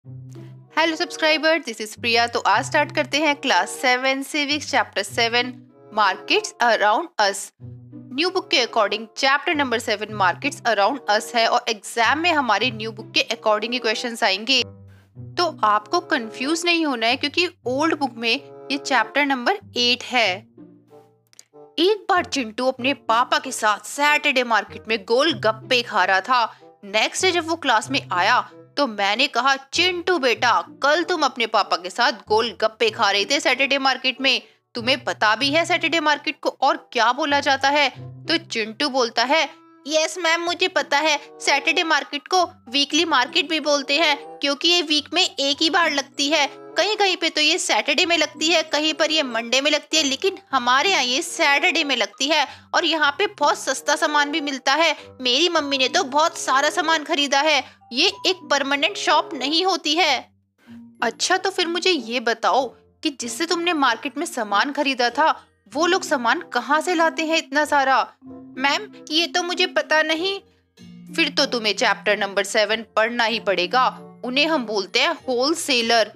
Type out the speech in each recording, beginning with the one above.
Hello subscriber, this is Priya. तो आज start करते हैं class 7 civics chapter 7 markets around us. New book के according chapter number 7 markets around us है और एग्जाम में हमारे न्यू बुक के अकॉर्डिंग ही क्वेश्चंस आएंगे। तो आपको कंफ्यूज नहीं होना है क्योंकि ओल्ड बुक में ये चैप्टर नंबर 8 है। एक बार चिंटू अपने पापा के साथ सैटरडे मार्केट में गोलगप्पे खा रहा था। नेक्स्ट डे जब वो क्लास में आया तो मैंने कहा, चिंटू बेटा, कल तुम अपने पापा के साथ गोलगप्पे खा रहे थे सैटरडे मार्केट में। तुम्हें पता भी है सैटरडे मार्केट को और क्या बोला जाता है? तो चिंटू बोलता है, यस मैम, मुझे पता है। सैटरडे मार्केट को वीकली मार्केट भी बोलते हैं क्योंकि ये वीक में एक ही बार लगती है। कहीं कहीं पे तो ये सैटरडे में लगती है, कहीं पर ये मंडे में लगती है, लेकिन हमारे यहाँ ये सैटरडे में लगती है और यहाँ पे बहुत सस्ता सामान भी मिलता है। मेरी मम्मी ने तो बहुत सारा सामान खरीदा है। ये एक परमानेंट शॉप नहीं होती है। अच्छा, तो फिर मुझे ये बताओ कि जिससे तुमने मार्केट में सामान खरीदा था वो लोग सामान कहाँ से लाते हैं इतना सारा? मैम, ये तो मुझे पता नहीं। फिर तो तुम्हें चैप्टर नंबर 7 पढ़ना ही पड़ेगा। उन्हें हम बोलते हैं होलसेलर।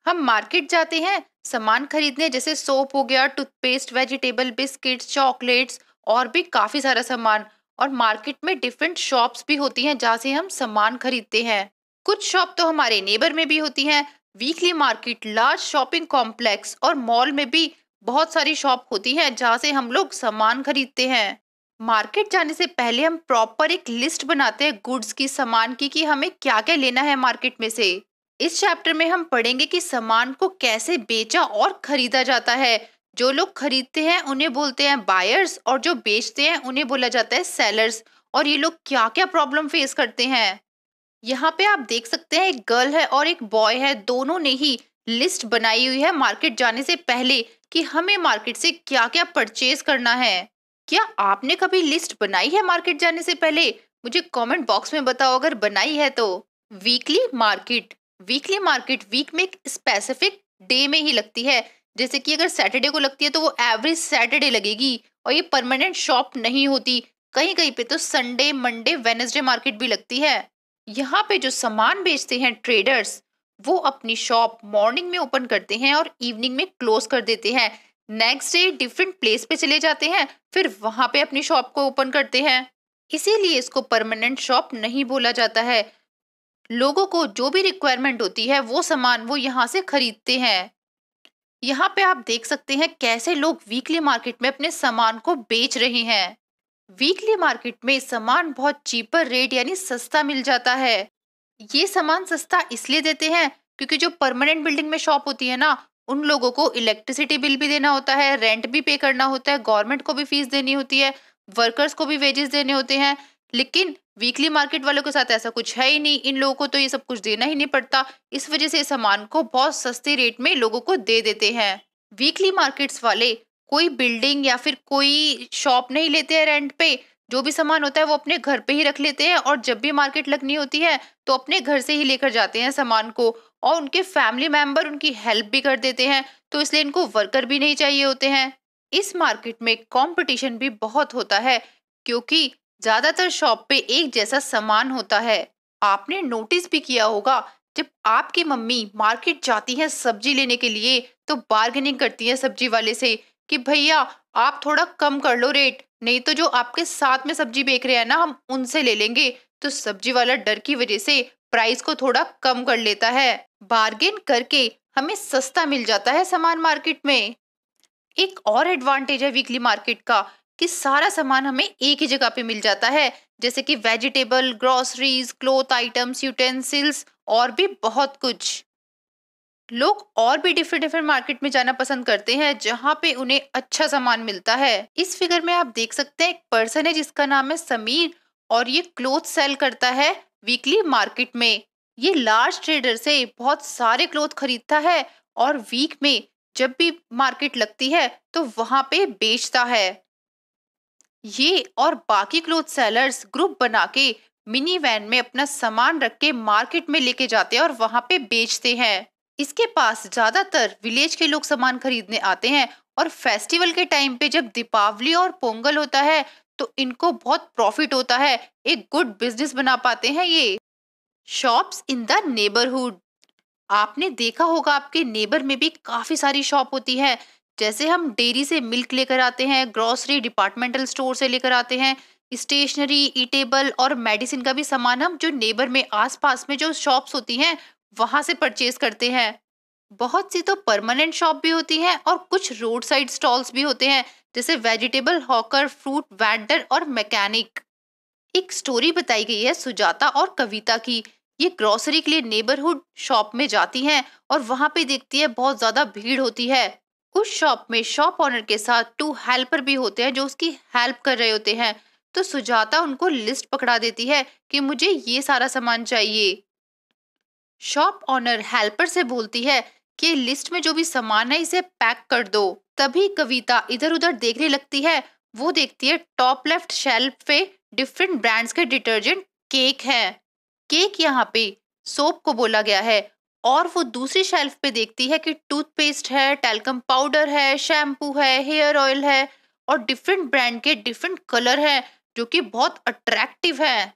हम मार्केट जाते हैं सामान खरीदने, जैसे सोप हो गया, टूथपेस्ट, वेजिटेबल, बिस्किट्स, चॉकलेट्स और भी काफी सारा सामान। और मार्केट में डिफरेंट शॉप्स भी होती हैं जहाँ से हम सामान खरीदते हैं। कुछ शॉप तो हमारे नेबर में भी होती हैं। Weekly market, large shopping complex और मॉल में भी बहुत सारी शॉप होती हैं जहाँ से हम लोग सामान खरीदते हैं। मार्केट जाने से पहले हम प्रॉपर एक लिस्ट बनाते हैं गुड्स की, सामान की, कि हमें क्या क्या लेना है मार्केट में से। इस चैप्टर में हम पढ़ेंगे कि सामान को कैसे बेचा और खरीदा जाता है। जो लोग खरीदते हैं उन्हें बोलते हैं बायर्स और जो बेचते हैं उन्हें बोला जाता है सेलर्स। और ये लोग क्या क्या प्रॉब्लम फेस करते हैं। यहाँ पे आप देख सकते हैं, एक गर्ल है और एक बॉय है, दोनों ने ही लिस्ट बनाई हुई है मार्केट जाने से पहले कि हमें मार्केट से क्या क्या परचेज करना है। क्या आपने कभी लिस्ट बनाई है मार्केट जाने से पहले? मुझे कमेंट बॉक्स में बताओ अगर बनाई है तो। वीकली मार्केट वीक में एक स्पेसिफिक डे में ही लगती है। जैसे कि अगर सैटरडे को लगती है तो वो एवरेज सैटरडे लगेगी और ये परमानेंट शॉप नहीं होती। कहीं कहीं पे तो संडे, मंडे, वेनेसडे मार्केट भी लगती है। यहाँ पे जो सामान बेचते हैं ट्रेडर्स, वो अपनी शॉप मॉर्निंग में ओपन करते हैं और इवनिंग में क्लोज कर देते हैं। नेक्स्ट डे डिफरेंट प्लेस पे चले जाते हैं, फिर वहां पे अपनी शॉप को ओपन करते हैं। इसीलिए इसको परमानेंट शॉप नहीं बोला जाता है। लोगों को जो भी रिक्वायरमेंट होती है वो सामान वो यहाँ से खरीदते हैं। यहाँ पे आप देख सकते हैं कैसे लोग वीकली मार्केट में अपने सामान को बेच रहे हैं। वीकली मार्केट में सामान बहुत चीपर रेट यानी सस्ता मिल जाता है। ये सामान सस्ता इसलिए देते हैं क्योंकि जो परमानेंट बिल्डिंग में शॉप होती है ना, उन लोगों को इलेक्ट्रिसिटी बिल भी देना होता है, रेंट भी पे करना होता है, गवर्नमेंट को भी फीस देनी होती है, वर्कर्स को भी वेजेस देने होते हैं। लेकिन वीकली मार्केट वालों के साथ ऐसा कुछ है ही नहीं। इन लोगों को तो ये सब कुछ देना ही नहीं पड़ता। इस वजह से सामान को बहुत सस्ते रेट में लोगों को दे देते हैं। वीकली मार्केट्स वाले कोई बिल्डिंग या फिर कोई शॉप नहीं लेते हैं रेंट पे। जो भी सामान होता है वो अपने घर पे ही रख लेते हैं और जब भी मार्केट लगनी होती है तो अपने घर से ही लेकर जाते हैं सामान को। और उनके फैमिली मेंबर उनकी हेल्प भी कर देते हैं, तो इसलिए इनको वर्कर भी नहीं चाहिए होते हैं। इस मार्केट में कंपटीशन भी बहुत होता है क्योंकि ज्यादातर शॉप पे एक जैसा सामान होता है। आपने नोटिस भी किया होगा, जब आपकी मम्मी मार्केट जाती है सब्जी लेने के लिए तो बार्गेनिंग करती है सब्जी वाले से कि भैया आप थोड़ा कम कर लो रेट, नहीं तो जो आपके साथ में सब्जी बेच रहे हैं ना, हम उनसे ले लेंगे। तो सब्जी वाला डर की वजह से प्राइस को थोड़ा कम कर लेता है। बार्गेन करके हमें सस्ता मिल जाता है सामान मार्केट में। एक और एडवांटेज है वीकली मार्केट का कि सारा सामान हमें एक ही जगह पे मिल जाता है, जैसे कि vegetable, groceries, cloth items, utensils और भी बहुत कुछ। लोग और भी डिफरेंट डिफरेंट मार्केट में जाना पसंद करते हैं जहाँ पे उन्हें अच्छा सामान मिलता है। इस फिगर में आप देख सकते हैं एक पर्सन है जिसका नाम है समीर और ये क्लोथ सेल करता है वीकली मार्केट में। ये लार्ज ट्रेडर से बहुत सारे क्लोथ खरीदता है और वीक में जब भी मार्केट लगती है तो वहां पे बेचता है। ये और बाकी क्लोथ सेलर्स ग्रुप बना के मिनी वैन में अपना सामान रख के मार्केट में लेके जाते हैं और वहां पे बेचते हैं। इसके पास ज्यादातर विलेज के लोग सामान खरीदने आते हैं और फेस्टिवल के टाइम पे जब दीपावली और पोंगल होता है तो इनको बहुत प्रॉफिट होता है, एक गुड बिजनेस बना पाते हैं ये। Shops in the neighbourhood. आपने देखा होगा आपके नेबर में भी काफी सारी शॉप होती है। जैसे हम डेयरी से मिल्क लेकर आते हैं, ग्रोसरी डिपार्टमेंटल स्टोर से लेकर आते हैं, स्टेशनरी, ईटेबल और मेडिसिन का भी सामान हम जो नेबर में आसपास में जो शॉप्स होती हैं वहां से परचेज करते हैं। बहुत सी तो परमानेंट शॉप भी होती हैं और कुछ रोड साइड स्टॉल्स भी होते हैं, जैसे वेजिटेबल हॉकर, फ्रूट वेंडर और मैकेनिक। एक स्टोरी बताई गई है सुजाता और कविता की। ये ग्रोसरी के लिए नेबरहुड शॉप में जाती हैं और वहां पे देखती है बहुत ज्यादा भीड़ होती है। उस शॉप में शॉप ऑनर के साथ 2 हेल्पर भी होते हैं जो उसकी हेल्प कर रहे होते हैं। तो सुजाता उनको लिस्ट पकड़ा देती है कि मुझे ये सारा सामान चाहिए। शॉप ऑनर हेल्पर से बोलती है कि लिस्ट में जो भी सामान है इसे पैक कर दो। तभी कविता इधर उधर देखने लगती है। वो देखती है टॉप लेफ्ट शेल्फ पे डिफरेंट ब्रांड्स के डिटर्जेंट केक है। केक यहाँ पे सोप को बोला गया है। और वो दूसरी शेल्फ पे देखती है कि टूथपेस्ट है, टैल्कम पाउडर है, शैम्पू है, हेयर ऑयल है और डिफरेंट ब्रांड के डिफरेंट कलर है जो कि बहुत अट्रैक्टिव है।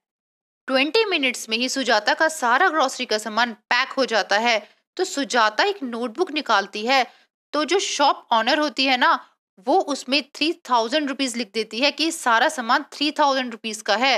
20 मिनट्स में ही सुजाता का सारा ग्रोसरी का सामान पैक हो जाता है। तो सुजाता एक नोटबुक निकालती है। तो जो शॉप ऑनर होती है ना, वो उसमें 3000 रुपीज लिख देती है कि सारा सामान 3000 रुपीज का है।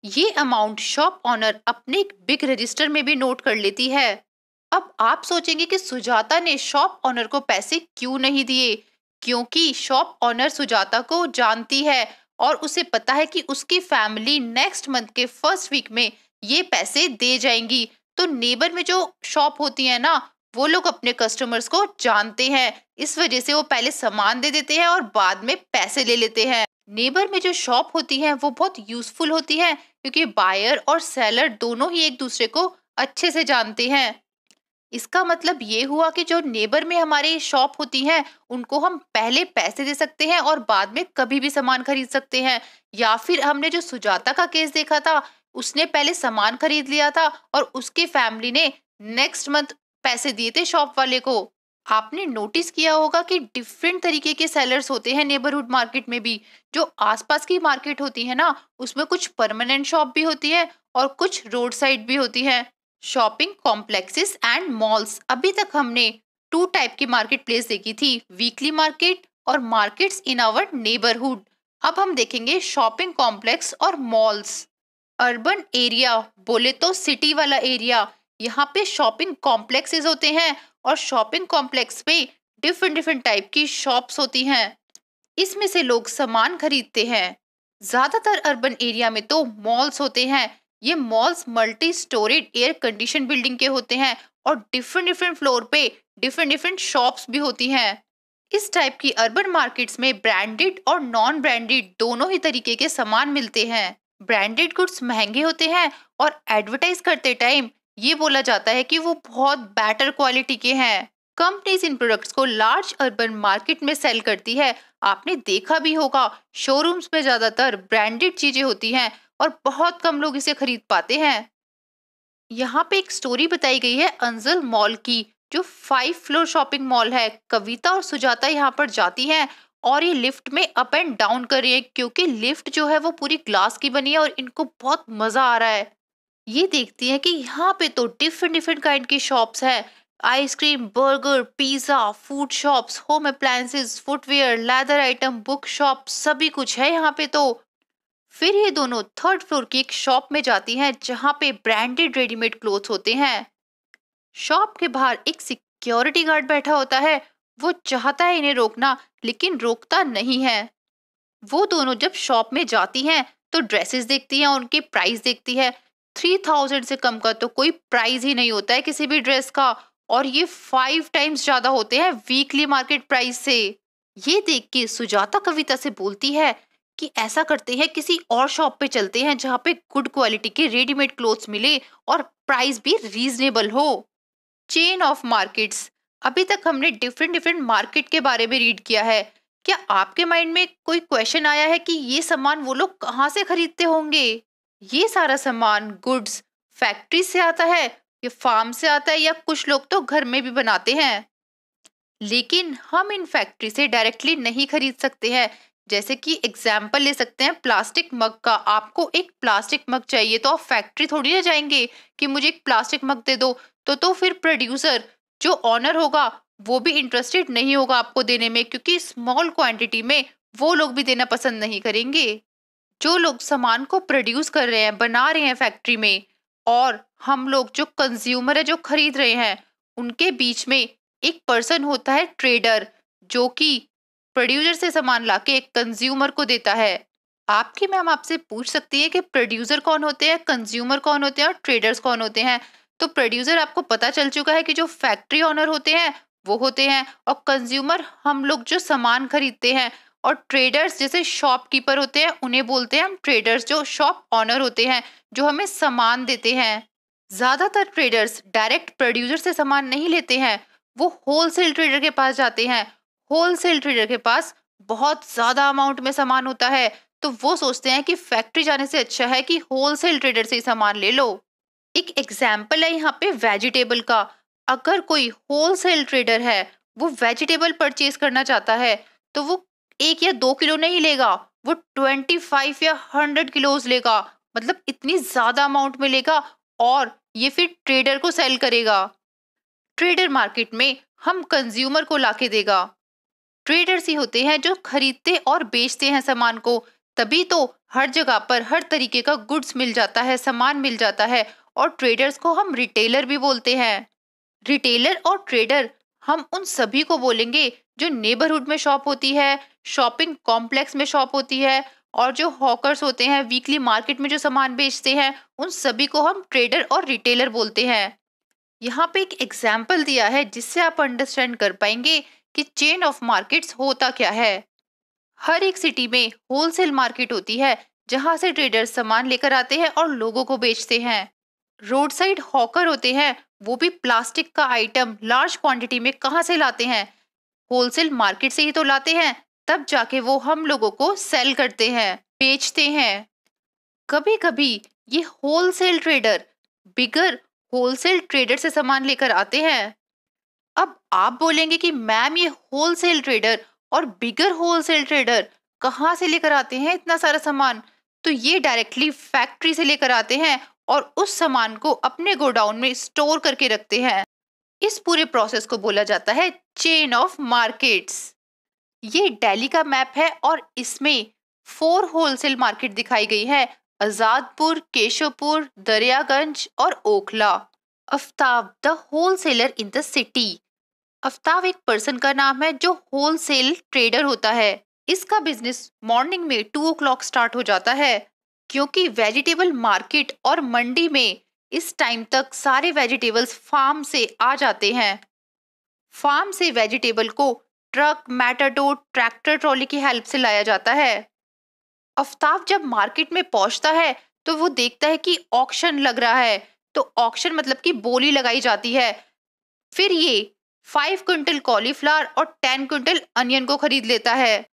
ये अमाउंट शॉप ऑनर अपने एक बिग रजिस्टर में भी नोट कर लेती है। अब आप सोचेंगे कि सुजाता ने शॉप ऑनर को पैसे क्यों नहीं दिए, क्योंकि शॉप ऑनर सुजाता को जानती है और उसे पता है कि उसकी फैमिली नेक्स्ट मंथ के फर्स्ट वीक में ये पैसे दे जाएंगी। तो नेबर में जो शॉप होती है ना, वो लोग अपने कस्टमर्स को जानते हैं, इस वजह से वो पहले सामान दे देते हैं और बाद में पैसे ले लेते हैं। नेबर में जो शॉप होती है वो बहुत यूजफुल होती है क्योंकि बायर और सेलर दोनों ही एक दूसरे को अच्छे से जानते हैं। इसका मतलब ये हुआ कि जो नेबर में हमारी शॉप होती हैं उनको हम पहले पैसे दे सकते हैं और बाद में कभी भी सामान खरीद सकते हैं। या फिर हमने जो सुजाता का केस देखा था, उसने पहले सामान खरीद लिया था और उसके फैमिली ने नेक्स्ट मंथ पैसे दिए थे शॉप वाले को। आपने नोटिस किया होगा कि डिफरेंट तरीके के सेलर्स होते हैं नेबरहुड मार्केट में भी। जो आसपास की मार्केट होती है ना, उसमें कुछ परमानेंट शॉप भी होती है और कुछ रोड साइड भी होती है। Shopping complexes and malls. अभी तक हमने 2 टाइप की मार्केट प्लेस देखी थी, वीकली मार्केट और मार्केट्स इन आवर नेबरहुड। अब हम देखेंगे शॉपिंग कॉम्प्लेक्स और मॉल्स। अर्बन एरिया बोले तो सिटी वाला एरिया, यहाँ पे शॉपिंग कॉम्प्लेक्सेस होते हैं और शॉपिंग कॉम्प्लेक्स पे डिफरेंट डिफरेंट टाइप की शॉप्स होती हैं। इसमें से लोग सामान खरीदते हैं। ज्यादातर अर्बन एरिया में तो मॉल्स होते हैं। ये malls multi storeyed air condition building के होते हैं और डिफरेंट डिफरेंट फ्लोर पे डिफरेंट डिफरेंट शॉप्स भी होती हैं। इस टाइप की अर्बन मार्केट्स में ब्रांडेड और नॉन ब्रांडेड दोनों ही तरीके के सामान मिलते हैं। ब्रांडेड गुड्स महंगे होते हैं और एडवर्टाइज करते टाइम ये बोला जाता है कि वो बहुत बेटर क्वालिटी के हैं। कंपनीज इन प्रोडक्ट्स को लार्ज अर्बन मार्केट में सेल करती है। आपने देखा भी होगा, शोरूम्स में ज्यादातर ब्रांडेड चीजें होती हैं और बहुत कम लोग इसे खरीद पाते हैं। यहाँ पे एक स्टोरी बताई गई है अंजल मॉल की, जो 5 फ्लोर शॉपिंग मॉल है। कविता और सुजाता यहाँ पर जाती हैं और ये लिफ्ट में अप एंड डाउन कर रही है क्योंकि लिफ्ट जो है वो पूरी ग्लास की बनी है और इनको बहुत मजा आ रहा है। ये देखती है कि यहाँ पे तो डिफरेंट डिफरेंट काइंड की शॉप्स है। Ice cream, burger, pizza, food shops, home appliances, footwear, leather item, book shop, सभी कुछ है यहाँ पे तो। फिर ये दोनों 3rd फ्लोर की एक शॉप में जाती हैं जहाँ पे ब्रांडेड रेडीमेड क्लोथ्स होते हैं। शॉप के बाहर एक सिक्योरिटी गार्ड बैठा होता है। वो चाहता है इन्हें रोकना लेकिन रोकता नहीं है। वो दोनों जब शॉप में जाती हैं तो ड्रेसेस देखती हैं, उनके प्राइस देखती है। 3000 से कम का तो कोई प्राइस ही नहीं होता है किसी भी ड्रेस का, और ये 5 टाइम्स ज्यादा होते हैं वीकली मार्केट प्राइस से। ये देख के सुजाता कविता से बोलती है कि ऐसा करते हैं, किसी और शॉप पे चलते हैं जहाँ पे गुड क्वालिटी के रेडीमेड क्लोथ्स मिले और प्राइस भी रीजनेबल हो। Chain of markets. अभी तक हमने डिफरेंट डिफरेंट मार्केट के बारे में रीड किया है। क्या आपके माइंड में कोई क्वेश्चन आया है कि ये सामान वो लोग कहाँ से खरीदते होंगे? ये सारा सामान गुड्स फैक्ट्री से आता है या फार्म से आता है या कुछ लोग तो घर में भी बनाते हैं। लेकिन हम इन फैक्ट्री से डायरेक्टली नहीं खरीद सकते हैं। जैसे कि एग्जाम्पल ले सकते हैं प्लास्टिक मग का। आपको एक प्लास्टिक मग चाहिए तो आप फैक्ट्री थोड़ी ना जाएंगे कि मुझे एक प्लास्टिक मग दे दो। तो फिर प्रोड्यूसर जो ऑनर होगा वो भी इंटरेस्टेड नहीं होगा आपको देने में, क्योंकि स्मॉल क्वांटिटी में वो लोग भी देना पसंद नहीं करेंगे। जो लोग सामान को प्रोड्यूस कर रहे हैं, बना रहे हैं फैक्ट्री में, और हम लोग जो कंज्यूमर है, जो खरीद रहे हैं, उनके बीच में एक पर्सन होता है ट्रेडर, जो कि प्रोड्यूसर से सामान लाके कंज्यूमर को देता है। आपकी मैम आपसे पूछ सकती है कि प्रोड्यूसर कौन होते हैं, कंज्यूमर कौन होते हैं और ट्रेडर्स कौन होते हैं। तो प्रोड्यूसर आपको पता चल चुका है कि जो फैक्ट्री ऑनर होते हैं वो होते हैं, और कंज्यूमर हम लोग जो सामान खरीदते हैं, और ट्रेडर्स जैसे शॉपकीपर होते हैं उन्हें बोलते हैं हम ट्रेडर्स, जो शॉप ऑनर होते हैं, जो हमें सामान देते हैं। ज्यादातर ट्रेडर्स डायरेक्ट प्रोड्यूसर से सामान नहीं लेते हैं, वो होलसेल ट्रेडर के पास जाते हैं। होलसेल ट्रेडर के पास बहुत ज्यादा अमाउंट में सामान होता है, तो वो सोचते हैं कि फैक्ट्री जाने से अच्छा है कि होलसेल ट्रेडर से ही सामान ले लो। एक एग्जाम्पल है यहाँ पे वेजिटेबल का। अगर कोई होलसेल ट्रेडर है, वो वेजिटेबल परचेज करना चाहता है, तो वो 1 या 2 किलो नहीं लेगा, वो 25 या 100 किलोज लेगा। मतलब इतनी ज्यादा अमाउंट में लेगा, और ये फिर ट्रेडर को सेल करेगा। ट्रेडर मार्केट में हम कंज्यूमर को लाके देगा। ट्रेडर्स ही होते हैं जो खरीदते और बेचते हैं सामान को। तभी तो हर जगह पर हर तरीके का गुड्स मिल जाता है, सामान मिल जाता है। और ट्रेडर्स को हम रिटेलर भी बोलते हैं। रिटेलर और ट्रेडर हम उन सभी को बोलेंगे जो नेबरहुड में शॉप होती है, शॉपिंग कॉम्प्लेक्स में शॉप होती है, और जो हॉकर्स होते हैं वीकली मार्केट में जो सामान बेचते हैं, उन सभी को हम ट्रेडर और रिटेलर बोलते हैं। यहाँ पे एक एग्जाम्पल दिया है जिससे आप अंडरस्टैंड कर पाएंगे कि चेन ऑफ मार्केट्स होता क्या है। हर एक सिटी में होलसेल मार्केट होती है, जहाँ से ट्रेडर्स सामान लेकर आते हैं और लोगों को बेचते हैं। रोड साइड हॉकर होते हैं, वो भी प्लास्टिक का आइटम लार्ज क्वांटिटी में कहाँ से लाते हैं? होलसेल मार्केट से ही तो लाते हैं, तब जाके वो हम लोगों को सेल करते हैं, बेचते हैं। कभी कभी ये होलसेल ट्रेडर बिगर होलसेल ट्रेडर से सामान लेकर आते हैं। अब आप बोलेंगे कि मैम ये होलसेल ट्रेडर और बिगर होलसेल ट्रेडर कहाँ से लेकर आते हैं इतना सारा सामान? तो ये डायरेक्टली फैक्ट्री से लेकर आते हैं और उस सामान को अपने गोडाउन में स्टोर करके रखते हैं। इस पूरे प्रोसेस को बोला जाता है चेन ऑफ मार्केट्स। ये दिल्ली का मैप है और इसमें 4 होलसेल मार्केट दिखाई गई है: आजादपुर, केशवपुर, दरियागंज और Okhla. Aftab the wholesaler in the city. Aftab एक पर्सन का नाम है जो होलसेल ट्रेडर होता है। इसका बिजनेस मॉर्निंग में 2 o'clock स्टार्ट हो जाता है, क्योंकि वेजिटेबल मार्केट और मंडी में इस टाइम तक सारे वेजिटेबल्स फार्म से आ जाते हैं। फार्म से वेजिटेबल को ट्रक, मैटाडोर, ट्रैक्टर ट्रॉली की हेल्प से लाया जाता है। आफ्ताब जब मार्केट में पहुंचता है तो वो देखता है कि ऑक्शन लग रहा है। तो ऑक्शन मतलब कि बोली लगाई जाती है। फिर ये 5 क्विंटल कॉलीफ्लावर और 10 क्विंटल अनियन को खरीद लेता है।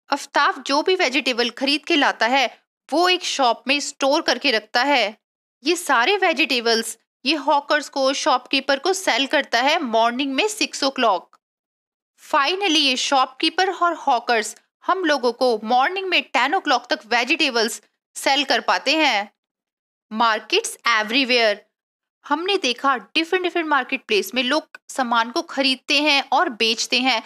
आफ्ताब जो भी वेजिटेबल खरीद के लाता है वो एक शॉप में स्टोर करके रखता है। ये सारे वेजिटेबल्स ये हॉकर्स को, शॉपकीपर को सेल करता है मॉर्निंग में 6 o'clock। फाइनली ये शॉपकीपर और हॉकर्स हम लोगों को मॉर्निंग में 10 o'clock तक वेजिटेबल्स सेल कर पाते हैं। Markets everywhere. हमने देखा डिफरेंट मार्केट प्लेस में लोग सामान को खरीदते हैं और बेचते हैं,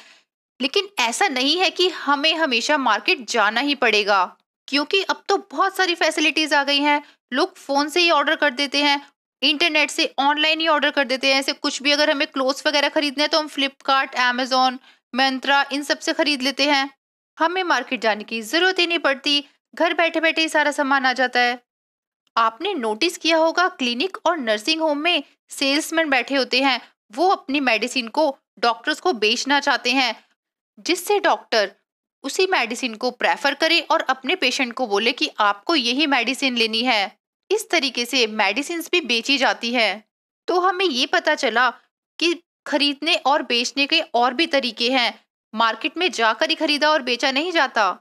लेकिन ऐसा नहीं है कि हमें हमेशा मार्केट जाना ही पड़ेगा, क्योंकि अब तो बहुत सारी फैसिलिटीज आ गई हैं। लोग फोन से ही ऑर्डर कर देते हैं, इंटरनेट से ऑनलाइन ही ऑर्डर कर देते हैं। ऐसे कुछ भी अगर हमें क्लोथ्स वगैरह खरीदने हैं तो हम फ्लिपकार्ट, अमेजोन, मिंत्रा इन सब से खरीद लेते हैं। हमें मार्केट जाने की जरूरत ही नहीं पड़ती, घर बैठे बैठे ही सारा सामान आ जाता है। आपने नोटिस किया होगा क्लिनिक और नर्सिंग होम में सेल्समैन बैठे होते हैं। वो अपनी मेडिसिन को डॉक्टर्स को बेचना चाहते हैं, जिससे डॉक्टर उसी मेडिसिन को प्रेफर करे और अपने पेशेंट को बोले कि आपको यही मेडिसिन लेनी है। इस तरीके से मेडिसिन भी बेची जाती है। तो हमें ये पता चला कि खरीदने और बेचने के और भी तरीके हैं। मार्केट में जाकर ही खरीदा और बेचा नहीं जाता।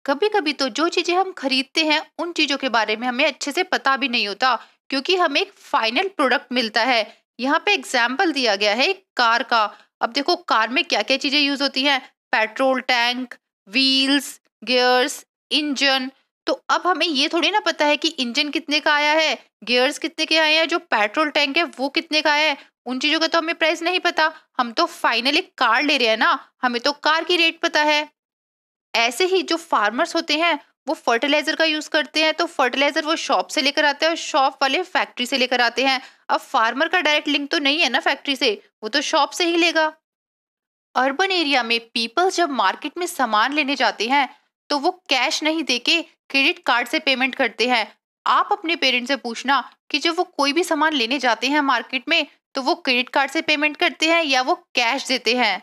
कभी कभी तो जो चीजें हम खरीदते हैं उन चीजों के बारे में हमें अच्छे से पता भी नहीं होता, क्योंकि हमें एक फाइनल प्रोडक्ट मिलता है। यहाँ पे एग्जाम्पल दिया गया है एक कार का। अब देखो कार में क्या क्या चीजें यूज होती हैं, petrol tank, wheels, gears, engine. तो अब हमें ये थोड़ी ना पता है कि इंजन कितने का आया है, गियर्स कितने के आए हैं, जो पेट्रोल टैंक है वो कितने का है। उन चीजों का तो हमें प्राइस नहीं पता। हम तो फाइनली कार ले रहे हैं ना, हमें तो कार की रेट पता है। ऐसे ही जो फार्मर्स होते हैं वो फर्टिलाइजर का यूज करते हैं, तो फर्टिलाइजर वो शॉप से लेकर आते हैं और शॉप वाले फैक्ट्री से लेकर आते हैं। अब फार्मर का डायरेक्ट लिंक तो नहीं है ना फैक्ट्री से, वो तो शॉप से ही लेगा। अर्बन एरिया में पीपल्स जब मार्केट में सामान लेने जाते हैं तो वो कैश नहीं देके क्रेडिट कार्ड से पेमेंट करते हैं। आप अपने पेरेंट्स से पूछना कि जब वो कोई भी सामान लेने जाते हैं मार्केट में तो वो क्रेडिट कार्ड से पेमेंट करते हैं या वो कैश देते हैं।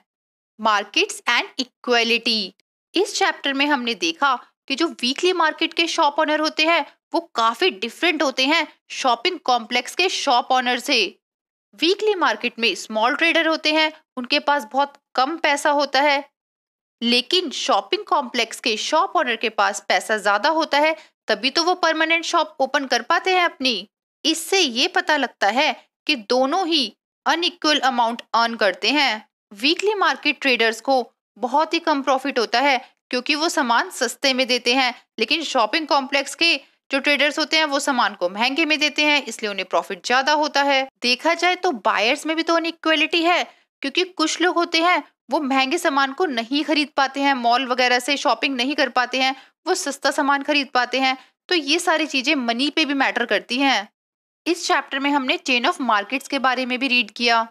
Markets and equality. इस चैप्टर में हमने देखा कि जो वीकली मार्केट के शॉप ओनर होते हैं वो काफी डिफरेंट होते हैं शॉपिंग कॉम्प्लेक्स के शॉप ओनर से। वीकली मार्केट में स्मॉल ट्रेडर होते हैं, उनके पास बहुत कम पैसा होता है, लेकिन शॉपिंग कॉम्प्लेक्स के शॉप ओनर के पास पैसा ज्यादा होता है, तभी तो वो परमानेंट शॉप ओपन कर पाते हैं अपनी। इससे ये पता लगता है कि दोनों ही अनइक्वल अमाउंट अर्न करते हैं। वीकली मार्केट ट्रेडर्स को बहुत ही कम प्रॉफिट होता है क्योंकि वो सामान सस्ते में देते हैं, लेकिन शॉपिंग कॉम्प्लेक्स के जो ट्रेडर्स होते हैं वो सामान को महंगे में देते हैं, इसलिए उन्हें प्रॉफिट ज्यादा होता है। देखा जाए तो बायर्स में भी तो अनइक्वालिटी है, क्योंकि कुछ लोग होते हैं वो महंगे सामान को नहीं खरीद पाते हैं, मॉल वगैरह से शॉपिंग नहीं कर पाते हैं, वो सस्ता सामान खरीद पाते हैं। तो ये सारी चीजें मनी पे भी मैटर करती हैं। इस चैप्टर में हमने चेन ऑफ मार्केट्स के बारे में भी रीड किया।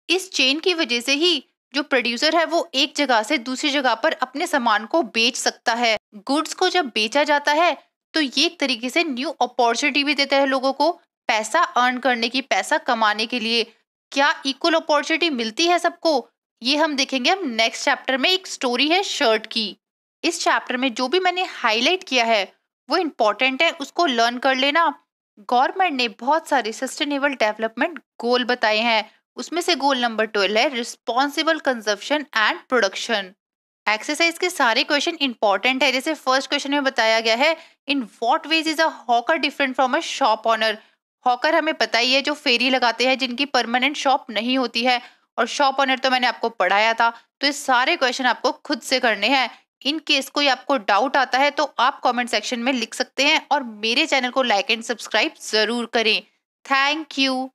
इस चेन की वजह से ही जो प्रोड्यूसर है वो एक जगह से दूसरी जगह पर अपने सामान को बेच सकता है। गुड्स को जब बेचा जाता है तो ये एक तरीके से न्यू अपॉर्चुनिटी भी देता है लोगों को पैसा अर्न करने की, पैसा कमाने के लिए। क्या इक्वल अपॉर्चुनिटी मिलती है सबको, ये हम देखेंगे हम नेक्स्ट चैप्टर में। एक स्टोरी है शर्ट की। इस चैप्टर में जो भी मैंने हाईलाइट किया है वो इम्पोर्टेंट है, उसको लर्न कर लेना। गवर्नमेंट ने बहुत सारे सस्टेनेबल डेवलपमेंट गोल बताए हैं, उसमें से गोल नंबर 12 है responsible consumption and production. Exercise के सारे क्वेश्चन इंपॉर्टेंट है। जैसे फर्स्ट क्वेश्चन में बताया गया है, in what ways is a hawker different from a shop owner. Hawker हमें पता ही है जो फेरी लगाते हैं, जिनकी परमानेंट शॉप नहीं होती है, और शॉप ओनर तो मैंने आपको पढ़ाया था। तो ये सारे क्वेश्चन आपको खुद से करने हैं। इन केस कोई आपको डाउट आता है तो आप कमेंट सेक्शन में लिख सकते हैं, और मेरे चैनल को लाइक एंड सब्सक्राइब जरूर करें। Thank you.